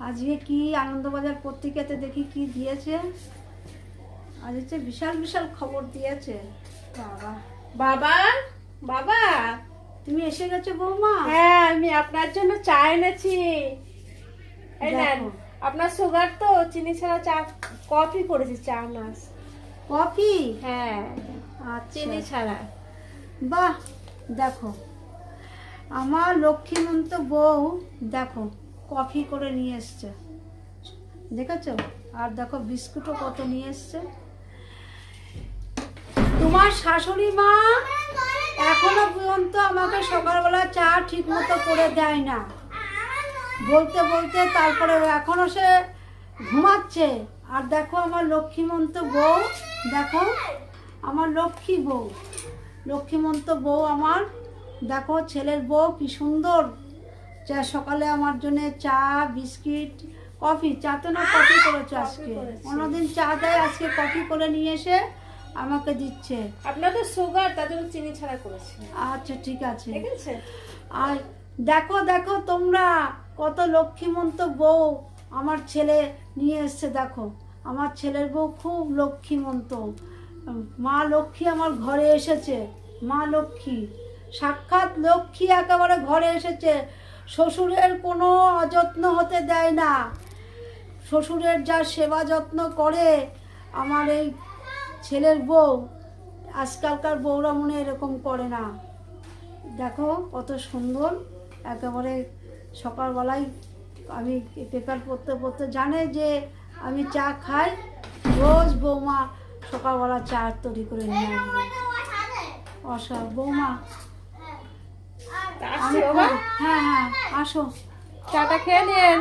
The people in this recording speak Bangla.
আজকে কি আনন্দবাজার পত্রিকাতে দেখি কি দিয়েছে। আজ হচ্ছে বিশাল বিশাল খবর দিয়েছে। বাবা বাবা বাবা, তুমি এসে গেছো বৌমা? হ্যাঁ আমি আপনার জন্য চা এনেছি। এই নেন, দেখো। আপনার সুগার তো, চিনি ছাড়া চা, কফি করেছি, চা না। কফি? হ্যাঁ, আচ্ছা, চিনি ছাড়া। বাহ, দেখো আমার লক্ষ্মীমন্ত বউ দেখো কফি করে নিয়ে এসছে, দেখেছো? আর দেখো বিস্কুটও কত নিয়ে এসছে। তোমার শাশুড়ি মা এখনো পর্যন্ত আমাকে সকালবেলা চা ঠিক মতো করে দেয় না। বলতে বলতে তারপরে এখনো সে ঘুমাচ্ছে। আর দেখো আমার লক্ষ্মীমন্ত বউ, দেখো আমার লক্ষ্মীমন্ত বউ আমার, দেখো ছেলের বউ কি সুন্দর চা সকালে আমার জন্য চা বিস্কিট কফি, চা তো না কফি করেছে আজকে। অন্যদিন চা দেয়, আজকে কফি করে নিয়ে এসে আমাকে দিচ্ছে। আপনার তো সুগার, তার জন্য চিনি ছাড়া করেছি। আচ্ছা ঠিক আছে। ঠিক আছে। আর দেখো দেখো তোমরা কত লক্ষ্মীমন্ত বউ আমার ছেলে নিয়ে এসছে। দেখো আমার ছেলের বউ খুব লক্ষ্মীমন্ত। মা লক্ষ্মী আমার ঘরে এসেছে। মা লক্ষ্মী, সাক্ষাৎ লক্ষ্মী একেবারে ঘরে এসেছে। শ্বশুরের কোনো অযত্ন হতে দেয় না। শ্বশুরের যা সেবা যত্ন করে আমার এই ছেলের বউ, আজকালকার বউরা মনে এরকম করে না। দেখো কত সুন্দর, একেবারে সকালবেলায় আমি পেপার পড়তে পড়তে জানে যে আমি চা খাই, রোজ বৌমা সকালবেলা চা তৈরি করে নিয়ে আসবে। বৌমা আসছি বাবা। হ্যাঁ হ্যাঁ আসো। চাটা খেয়ে নিন।